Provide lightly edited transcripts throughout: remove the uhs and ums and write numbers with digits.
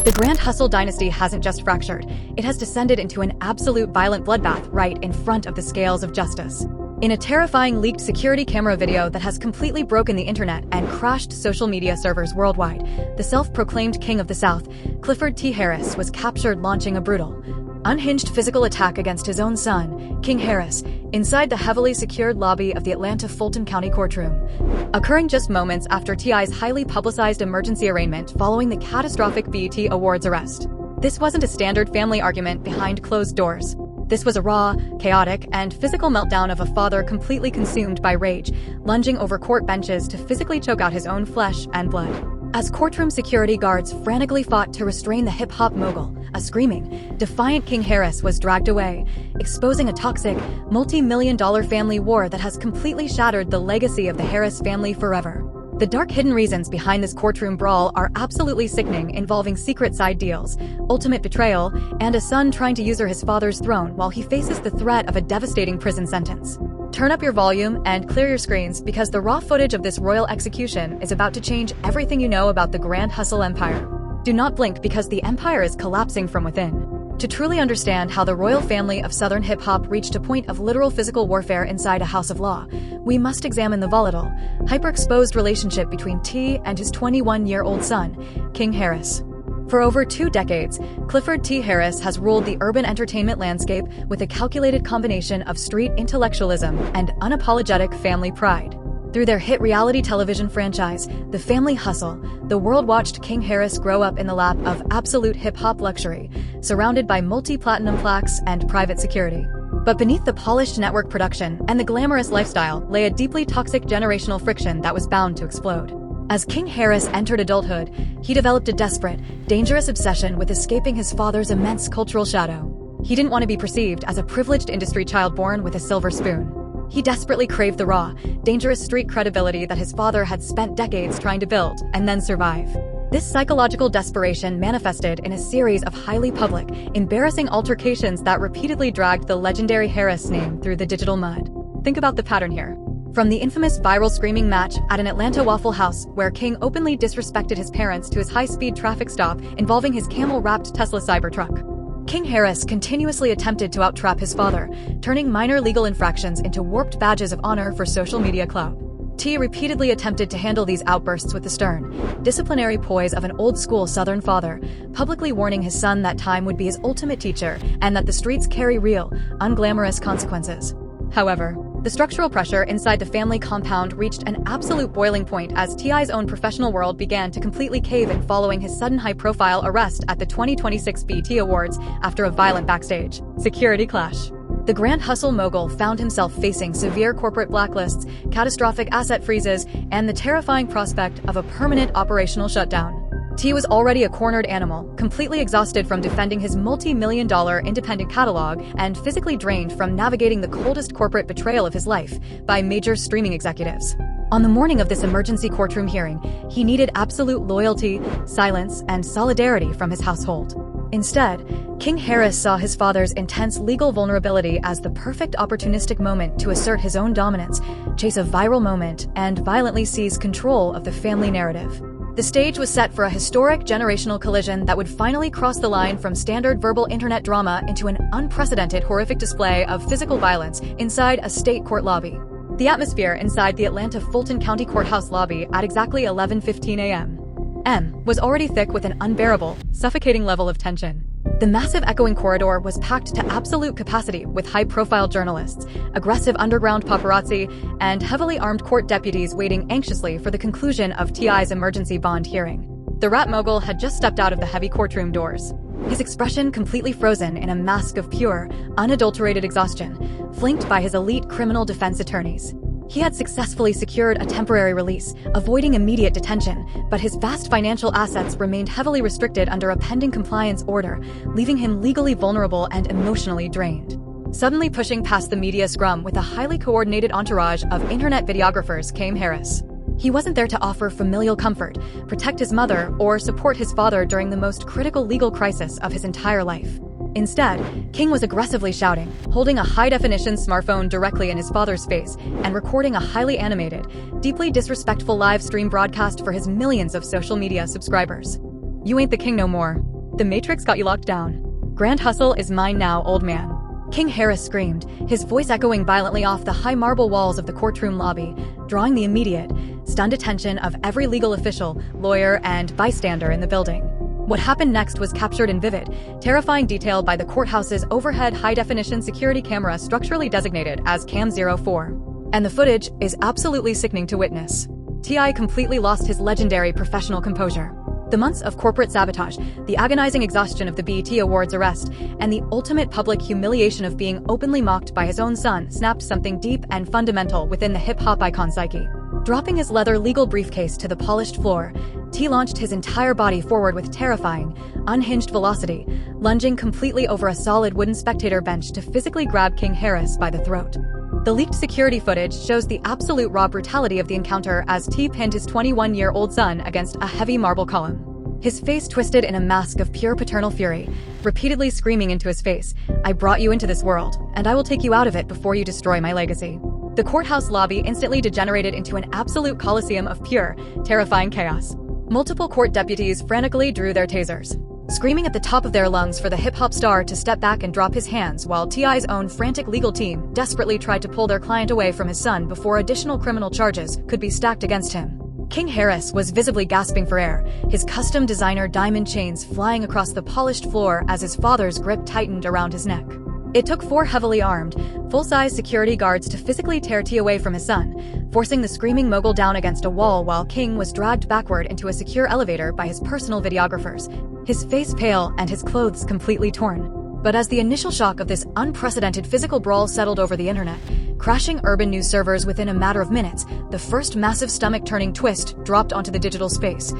The Grand Hustle dynasty hasn't just fractured, it has descended into an absolute violent bloodbath right in front of the scales of justice. In a terrifying leaked security camera video that has completely broken the internet and crashed social media servers worldwide, the self-proclaimed King of the South, Clifford T. Harris, was captured launching a brutal, unhinged physical attack against his own son, King Harris, inside the heavily secured lobby of the Atlanta Fulton County courtroom, occurring just moments after T.I.'s highly publicized emergency arraignment following the catastrophic BET Awards arrest. This wasn't a standard family argument behind closed doors. This was a raw, chaotic, and physical meltdown of a father completely consumed by rage, lunging over court benches to physically choke out his own flesh and blood. As courtroom security guards frantically fought to restrain the hip-hop mogul, a screaming, defiant King Harris was dragged away, exposing a toxic, multi-million-dollar family war that has completely shattered the legacy of the Harris family forever. The dark hidden reasons behind this courtroom brawl are absolutely sickening, involving secret side deals, ultimate betrayal, and a son trying to usurp his father's throne while he faces the threat of a devastating prison sentence. Turn up your volume and clear your screens, because the raw footage of this royal execution is about to change everything you know about the Grand Hustle empire. Do not blink, because the empire is collapsing from within. To truly understand how the royal family of Southern hip-hop reached a point of literal physical warfare inside a house of law, we must examine the volatile, hyper-exposed relationship between T and his 21-year-old son, King Harris. For over 2 decades, Clifford T. Harris has ruled the urban entertainment landscape with a calculated combination of street intellectualism and unapologetic family pride. Through their hit reality television franchise, The Family Hustle, the world watched King Harris grow up in the lap of absolute hip-hop luxury, surrounded by multi-platinum plaques and private security. But beneath the polished network production and the glamorous lifestyle lay a deeply toxic generational friction that was bound to explode. As King Harris entered adulthood, he developed a desperate, dangerous obsession with escaping his father's immense cultural shadow. He didn't want to be perceived as a privileged industry child born with a silver spoon. He desperately craved the raw, dangerous street credibility that his father had spent decades trying to build and then survive. This psychological desperation manifested in a series of highly public, embarrassing altercations that repeatedly dragged the legendary Harris name through the digital mud. Think about the pattern here. From the infamous viral screaming match at an Atlanta Waffle House where King openly disrespected his parents to his high-speed traffic stop involving his camel-wrapped Tesla Cybertruck, King Harris continuously attempted to out-trap his father, turning minor legal infractions into warped badges of honor for social media clout. T repeatedly attempted to handle these outbursts with the stern, disciplinary poise of an old-school Southern father, publicly warning his son that time would be his ultimate teacher and that the streets carry real, unglamorous consequences. However, the structural pressure inside the family compound reached an absolute boiling point as T.I.'s own professional world began to completely cave in following his sudden high-profile arrest at the 2026 BET Awards after a violent backstage security clash. The Grand Hustle mogul found himself facing severe corporate blacklists, catastrophic asset freezes, and the terrifying prospect of a permanent operational shutdown. T was already a cornered animal, completely exhausted from defending his multi-million-dollar independent catalog and physically drained from navigating the coldest corporate betrayal of his life by major streaming executives. On the morning of this emergency courtroom hearing, he needed absolute loyalty, silence, and solidarity from his household. Instead, King Harris saw his father's intense legal vulnerability as the perfect opportunistic moment to assert his own dominance, chase a viral moment, and violently seize control of the family narrative. The stage was set for a historic generational collision that would finally cross the line from standard verbal internet drama into an unprecedented horrific display of physical violence inside a state court lobby. The atmosphere inside the Atlanta Fulton County Courthouse lobby at exactly 11:15 a.m. was already thick with an unbearable, suffocating level of tension. The massive echoing corridor was packed to absolute capacity with high-profile journalists, aggressive underground paparazzi, and heavily armed court deputies waiting anxiously for the conclusion of T.I.'s emergency bond hearing. The rap mogul had just stepped out of the heavy courtroom doors, his expression completely frozen in a mask of pure, unadulterated exhaustion, flanked by his elite criminal defense attorneys. He had successfully secured a temporary release, avoiding immediate detention, but his vast financial assets remained heavily restricted under a pending compliance order, leaving him legally vulnerable and emotionally drained. Suddenly pushing past the media scrum with a highly coordinated entourage of internet videographers came Harris. He wasn't there to offer familial comfort, protect his mother, or support his father during the most critical legal crisis of his entire life. Instead, King was aggressively shouting, holding a high-definition smartphone directly in his father's face, and recording a highly animated, deeply disrespectful live stream broadcast for his millions of social media subscribers. "You ain't the king no more. The Matrix got you locked down. Grand hustle is mine now, old man. King Harris screamed, his voice echoing violently off the high marble walls of the courtroom lobby, drawing the immediate, stunned attention of every legal official, lawyer, and bystander in the building. What happened next was captured in vivid, terrifying detail by the courthouse's overhead high-definition security camera structurally designated as Cam 04. And the footage is absolutely sickening to witness. T.I. completely lost his legendary professional composure. The months of corporate sabotage, the agonizing exhaustion of the BET Awards arrest, and the ultimate public humiliation of being openly mocked by his own son snapped something deep and fundamental within the hip-hop icon psyche. Dropping his leather legal briefcase to the polished floor, T launched his entire body forward with terrifying, unhinged velocity, lunging completely over a solid wooden spectator bench to physically grab King Harris by the throat. The leaked security footage shows the absolute raw brutality of the encounter as T pinned his 21-year-old son against a heavy marble column. His face twisted in a mask of pure paternal fury, repeatedly screaming into his face, "I brought you into this world, and I will take you out of it before you destroy my legacy." The courthouse lobby instantly degenerated into an absolute coliseum of pure, terrifying chaos. Multiple court deputies frantically drew their tasers, screaming at the top of their lungs for the hip-hop star to step back and drop his hands, while T.I.'s own frantic legal team desperately tried to pull their client away from his son before additional criminal charges could be stacked against him. King Harris was visibly gasping for air, his custom designer diamond chains flying across the polished floor as his father's grip tightened around his neck. It took 4 heavily armed, full-size security guards to physically tear T away from his son, forcing the screaming mogul down against a wall while King was dragged backward into a secure elevator by his personal videographers, his face pale and his clothes completely torn. But as the initial shock of this unprecedented physical brawl settled over the internet, crashing urban news servers within a matter of minutes, the first massive stomach-turning twist dropped onto the digital space,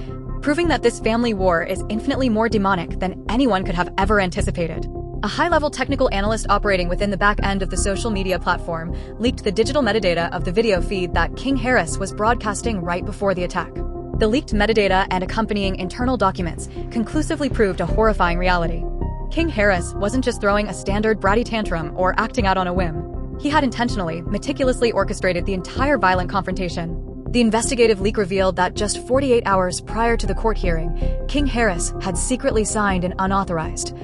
proving that this family war is infinitely more demonic than anyone could have ever anticipated. A high-level technical analyst operating within the back end of the social media platform leaked the digital metadata of the video feed that King Harris was broadcasting right before the attack. The leaked metadata and accompanying internal documents conclusively proved a horrifying reality. King Harris wasn't just throwing a standard bratty tantrum or acting out on a whim. He had intentionally, meticulously orchestrated the entire violent confrontation. The investigative leak revealed that just 48 hours prior to the court hearing, King Harris had secretly signed an unauthorized,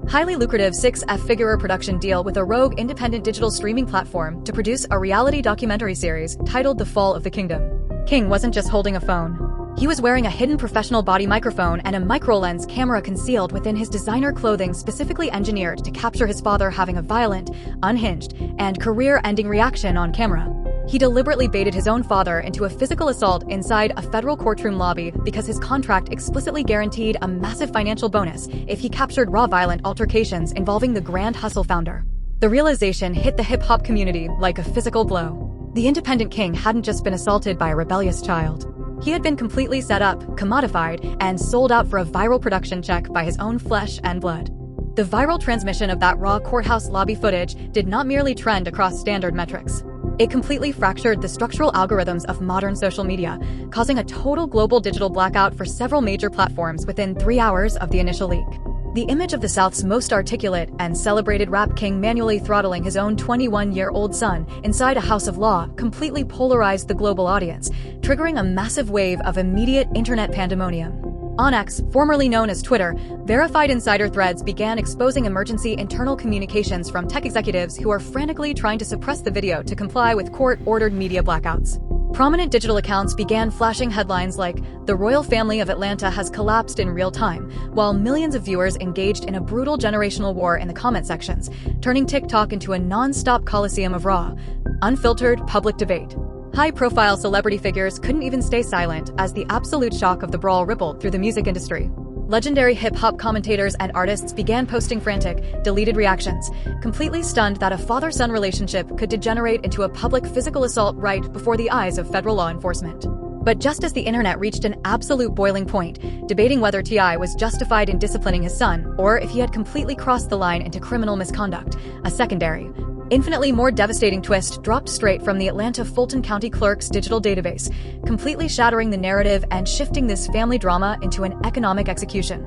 highly lucrative 6-figure production deal with a rogue independent digital streaming platform to produce a reality documentary series titled The Fall of the Kingdom. King wasn't just holding a phone. He was wearing a hidden professional body microphone and a micro-lens camera concealed within his designer clothing specifically engineered to capture his father having a violent, unhinged, and career-ending reaction on camera. He deliberately baited his own father into a physical assault inside a federal courtroom lobby because his contract explicitly guaranteed a massive financial bonus if he captured raw violent altercations involving the Grand Hustle founder. The realization hit the hip-hop community like a physical blow. The independent king hadn't just been assaulted by a rebellious child. He had been completely set up, commodified, and sold out for a viral production check by his own flesh and blood. The viral transmission of that raw courthouse lobby footage did not merely trend across standard metrics. It completely fractured the structural algorithms of modern social media, causing a total global digital blackout for several major platforms within 3 hours of the initial leak. The image of the South's most articulate and celebrated rap king manually throttling his own 21-year-old son inside a house of law completely polarized the global audience, triggering a massive wave of immediate internet pandemonium. On X, formerly known as Twitter, verified insider threads began exposing emergency internal communications from tech executives who are frantically trying to suppress the video to comply with court-ordered media blackouts. Prominent digital accounts began flashing headlines like, "The royal family of Atlanta has collapsed in real time," while millions of viewers engaged in a brutal generational war in the comment sections, turning TikTok into a non-stop coliseum of raw, unfiltered public debate. High-profile celebrity figures couldn't even stay silent as the absolute shock of the brawl rippled through the music industry. Legendary hip-hop commentators and artists began posting frantic, deleted reactions, completely stunned that a father-son relationship could degenerate into a public physical assault right before the eyes of federal law enforcement. But just as the internet reached an absolute boiling point, debating whether T.I. was justified in disciplining his son, or if he had completely crossed the line into criminal misconduct, a secondary, infinitely more devastating twist dropped straight from the Atlanta Fulton County Clerk's digital database, completely shattering the narrative and shifting this family drama into an economic execution.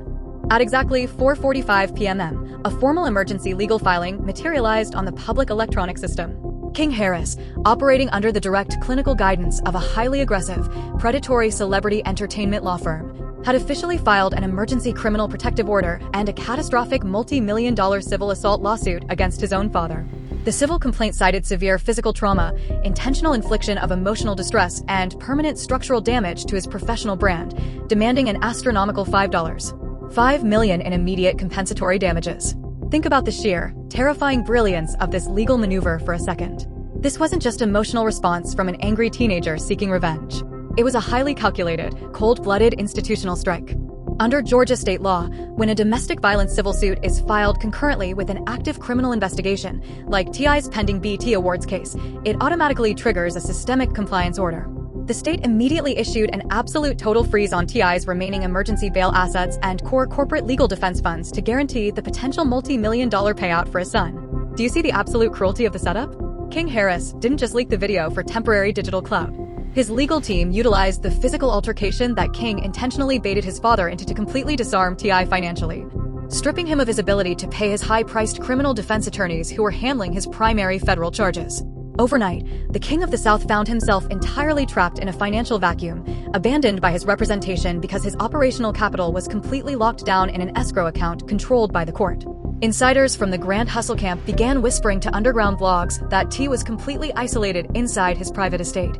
At exactly 4:45 p.m., a formal emergency legal filing materialized on the public electronic system. King Harris, operating under the direct clinical guidance of a highly aggressive, predatory celebrity entertainment law firm, had officially filed an emergency criminal protective order and a catastrophic multi-million-dollar civil assault lawsuit against his own father. The civil complaint cited severe physical trauma, intentional infliction of emotional distress, and permanent structural damage to his professional brand, demanding an astronomical $5 million in immediate compensatory damages. Think about the sheer, terrifying brilliance of this legal maneuver for a second. This wasn't just emotional response from an angry teenager seeking revenge. It was a highly calculated, cold-blooded institutional strike. Under Georgia state law, when a domestic violence civil suit is filed concurrently with an active criminal investigation, like T.I.'s pending BET Awards case, it automatically triggers a systemic compliance order. The state immediately issued an absolute total freeze on T.I.'s remaining emergency bail assets and core corporate legal defense funds to guarantee the potential multi-million-dollar payout for his son. Do you see the absolute cruelty of the setup? King Harris didn't just leak the video for temporary digital clout. His legal team utilized the physical altercation that King intentionally baited his father into to completely disarm T.I. financially, stripping him of his ability to pay his high-priced criminal defense attorneys who were handling his primary federal charges. Overnight, the King of the South found himself entirely trapped in a financial vacuum, abandoned by his representation because his operational capital was completely locked down in an escrow account controlled by the court. Insiders from the Grand Hustle camp began whispering to underground blogs that T was completely isolated inside his private estate,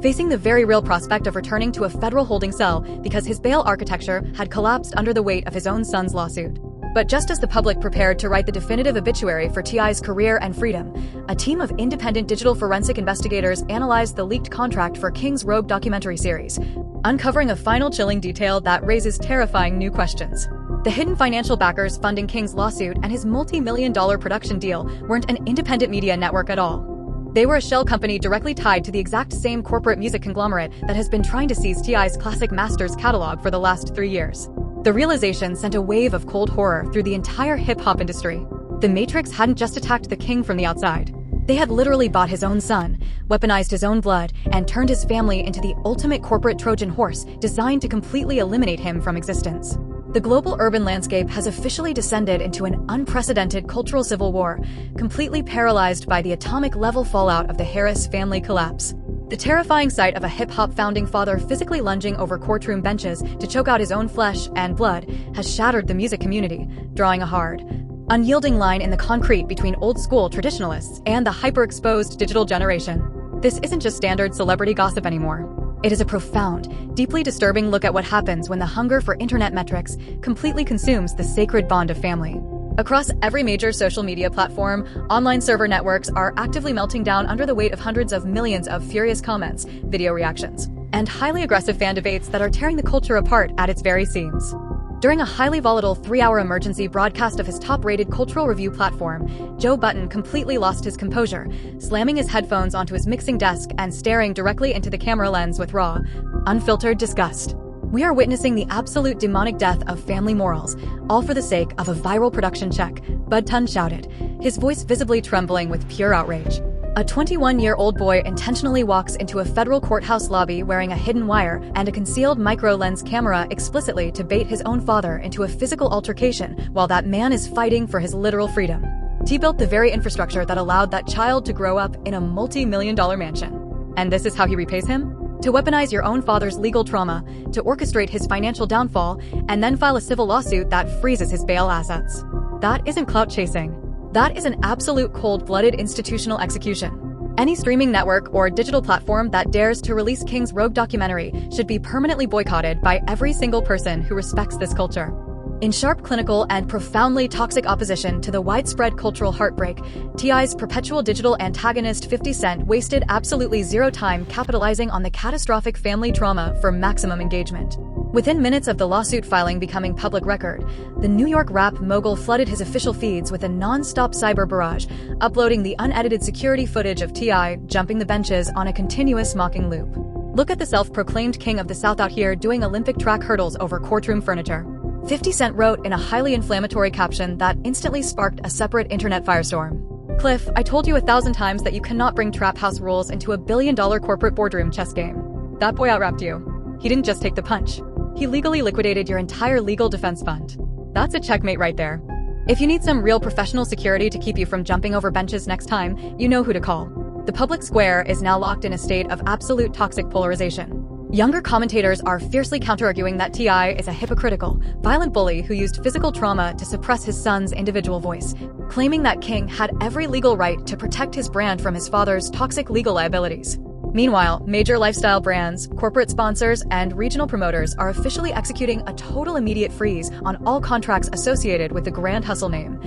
facing the very real prospect of returning to a federal holding cell because his bail architecture had collapsed under the weight of his own son's lawsuit. But just as the public prepared to write the definitive obituary for T.I.'s career and freedom, a team of independent digital forensic investigators analyzed the leaked contract for King's Rogue documentary series, uncovering a final chilling detail that raises terrifying new questions. The hidden financial backers funding King's lawsuit and his multi-million-dollar production deal weren't an independent media network at all. They were a shell company directly tied to the exact same corporate music conglomerate that has been trying to seize T.I.'s classic Masters catalog for the last 3 years. The realization sent a wave of cold horror through the entire hip-hop industry. The Matrix hadn't just attacked the King from the outside. They had literally bought his own son, weaponized his own blood, and turned his family into the ultimate corporate Trojan horse designed to completely eliminate him from existence. The global urban landscape has officially descended into an unprecedented cultural civil war, completely paralyzed by the atomic-level fallout of the Harris family collapse. The terrifying sight of a hip-hop founding father physically lunging over courtroom benches to choke out his own flesh and blood has shattered the music community, drawing a hard, unyielding line in the concrete between old-school traditionalists and the hyper-exposed digital generation. This isn't just standard celebrity gossip anymore. It is a profound, deeply disturbing look at what happens when the hunger for internet metrics completely consumes the sacred bond of family. Across every major social media platform, online server networks are actively melting down under the weight of hundreds of millions of furious comments, video reactions, and highly aggressive fan debates that are tearing the culture apart at its very seams. During a highly volatile 3-hour emergency broadcast of his top-rated cultural review platform, Joe Budden completely lost his composure, slamming his headphones onto his mixing desk and staring directly into the camera lens with raw, unfiltered disgust. We are witnessing the absolute demonic death of family morals, all for the sake of a viral production check, Budden shouted, his voice visibly trembling with pure outrage. A 21-year-old boy intentionally walks into a federal courthouse lobby wearing a hidden wire and a concealed micro-lens camera explicitly to bait his own father into a physical altercation while that man is fighting for his literal freedom. T built the very infrastructure that allowed that child to grow up in a multi-million-dollar mansion. And this is how he repays him? To weaponize your own father's legal trauma, to orchestrate his financial downfall, and then file a civil lawsuit that freezes his bail assets. That isn't clout chasing. That is an absolute cold-blooded institutional execution. Any streaming network or digital platform that dares to release King's Rogue documentary should be permanently boycotted by every single person who respects this culture. In sharp clinical and profoundly toxic opposition to the widespread cultural heartbreak, T.I.'s perpetual digital antagonist 50 Cent wasted absolutely zero time capitalizing on the catastrophic family trauma for maximum engagement. Within minutes of the lawsuit filing becoming public record, the New York rap mogul flooded his official feeds with a non-stop cyber barrage, uploading the unedited security footage of T.I. jumping the benches on a continuous mocking loop. Look at the self-proclaimed king of the South out here doing Olympic track hurdles over courtroom furniture. 50 Cent wrote in a highly inflammatory caption that instantly sparked a separate internet firestorm. Cliff, I told you 1,000 times that you cannot bring trap house rules into a billion-dollar corporate boardroom chess game. That boy outrapped you. He didn't just take the punch. He legally liquidated your entire legal defense fund. That's a checkmate right there. If you need some real professional security to keep you from jumping over benches next time, you know who to call. The public square is now locked in a state of absolute toxic polarization. Younger commentators are fiercely counter-arguing that T.I. is a hypocritical, violent bully who used physical trauma to suppress his son's individual voice, claiming that King had every legal right to protect his brand from his father's toxic legal liabilities. Meanwhile, major lifestyle brands, corporate sponsors, and regional promoters are officially executing a total immediate freeze on all contracts associated with the Grand Hustle name,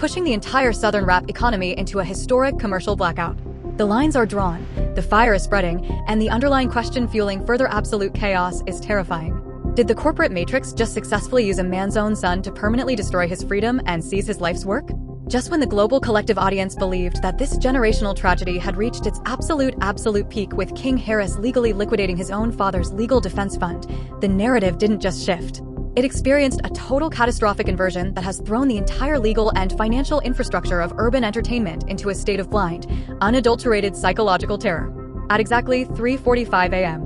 pushing the entire Southern rap economy into a historic commercial blackout. The lines are drawn, the fire is spreading, and the underlying question fueling further absolute chaos is terrifying. Did the corporate matrix just successfully use a man's own son to permanently destroy his freedom and seize his life's work? Just when the global collective audience believed that this generational tragedy had reached its absolute peak with King Harris legally liquidating his own father's legal defense fund, the narrative didn't just shift. It experienced a total catastrophic inversion that has thrown the entire legal and financial infrastructure of urban entertainment into a state of blind, unadulterated psychological terror. At exactly 3:45 a.m.,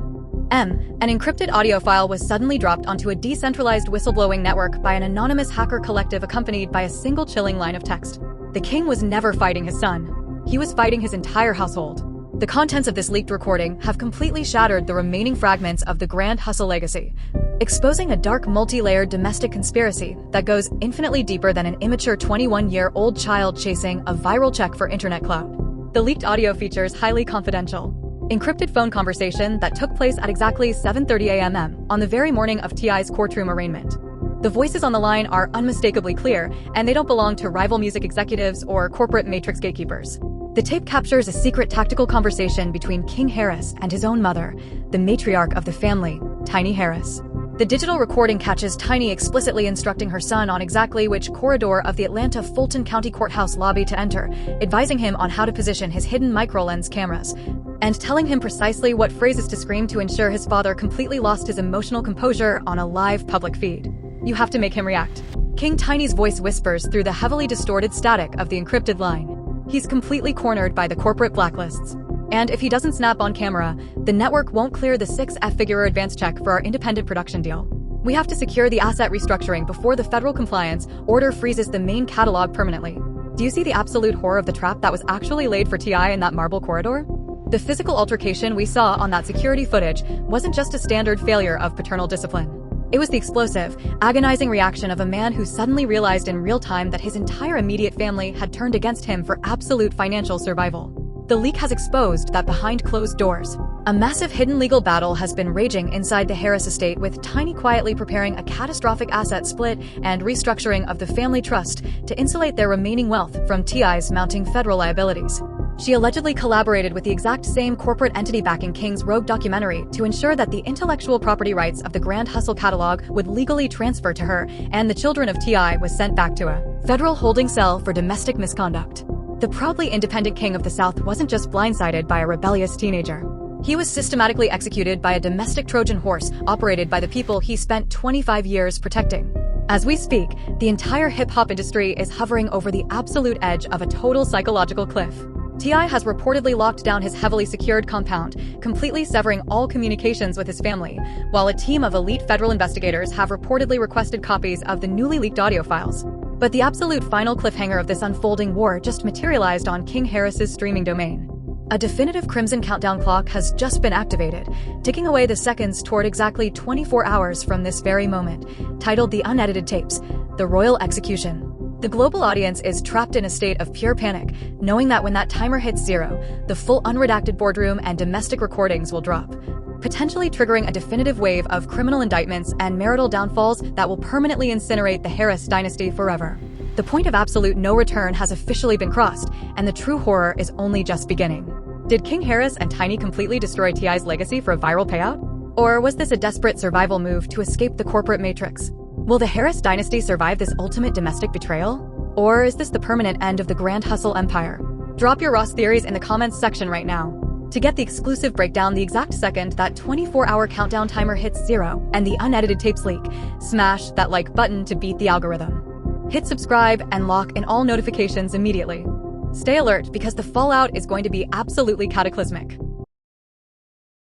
an encrypted audio file was suddenly dropped onto a decentralized whistleblowing network by an anonymous hacker collective accompanied by a single chilling line of text. The king was never fighting his son. He was fighting his entire household. The contents of this leaked recording have completely shattered the remaining fragments of the Grand Hustle legacy, exposing a dark multi-layered domestic conspiracy that goes infinitely deeper than an immature 21-year-old child chasing a viral check for internet clout. The leaked audio features highly confidential, encrypted phone conversation that took place at exactly 7:30 a.m. on the very morning of T.I.'s courtroom arraignment. The voices on the line are unmistakably clear, and they don't belong to rival music executives or corporate matrix gatekeepers. The tape captures a secret tactical conversation between King Harris and his own mother, the matriarch of the family, Tiny Harris. The digital recording catches Tiny explicitly instructing her son on exactly which corridor of the Atlanta Fulton County Courthouse lobby to enter, advising him on how to position his hidden microlens cameras, and telling him precisely what phrases to scream to ensure his father completely lost his emotional composure on a live public feed. You have to make him react. King Tiny's voice whispers through the heavily distorted static of the encrypted line. He's completely cornered by the corporate blacklists. And if he doesn't snap on camera, the network won't clear the 6-figure advance check for our independent production deal. We have to secure the asset restructuring before the federal compliance order freezes the main catalog permanently. Do you see the absolute horror of the trap that was actually laid for T.I. in that marble corridor? The physical altercation we saw on that security footage wasn't just a standard failure of paternal discipline. It was the explosive, agonizing reaction of a man who suddenly realized in real time that his entire immediate family had turned against him for absolute financial survival. The leak has exposed that behind closed doors, a massive hidden legal battle has been raging inside the Harris estate, with Tiny quietly preparing a catastrophic asset split and restructuring of the family trust to insulate their remaining wealth from T.I.'s mounting federal liabilities. She allegedly collaborated with the exact same corporate entity backing King's rogue documentary to ensure that the intellectual property rights of the Grand Hustle catalog would legally transfer to her, and the children of T.I. was sent back to a federal holding cell for domestic misconduct. The proudly independent king of the South wasn't just blindsided by a rebellious teenager. He was systematically executed by a domestic Trojan horse operated by the people he spent 25 years protecting. As we speak, the entire hip-hop industry is hovering over the absolute edge of a total psychological cliff. T.I. has reportedly locked down his heavily secured compound, completely severing all communications with his family, while a team of elite federal investigators have reportedly requested copies of the newly leaked audio files. But the absolute final cliffhanger of this unfolding war just materialized on King Harris's streaming domain. A definitive Crimson countdown clock has just been activated, ticking away the seconds toward exactly 24 hours from this very moment, titled The Unedited Tapes, The Royal Execution. The global audience is trapped in a state of pure panic, knowing that when that timer hits 0, the full unredacted boardroom and domestic recordings will drop, potentially triggering a definitive wave of criminal indictments and marital downfalls that will permanently incinerate the Harris dynasty forever. The point of absolute no return has officially been crossed, and the true horror is only just beginning. Did King Harris and Tiny completely destroy T.I.'s legacy for a viral payout? Or was this a desperate survival move to escape the corporate matrix? Will the Harris dynasty survive this ultimate domestic betrayal? Or is this the permanent end of the Grand Hustle empire? Drop your Ross theories in the comments section right now. To get the exclusive breakdown the exact second that 24-hour countdown timer hits 0 and the unedited tapes leak, smash that like button to beat the algorithm. Hit subscribe and lock in all notifications immediately. Stay alert because the fallout is going to be absolutely cataclysmic.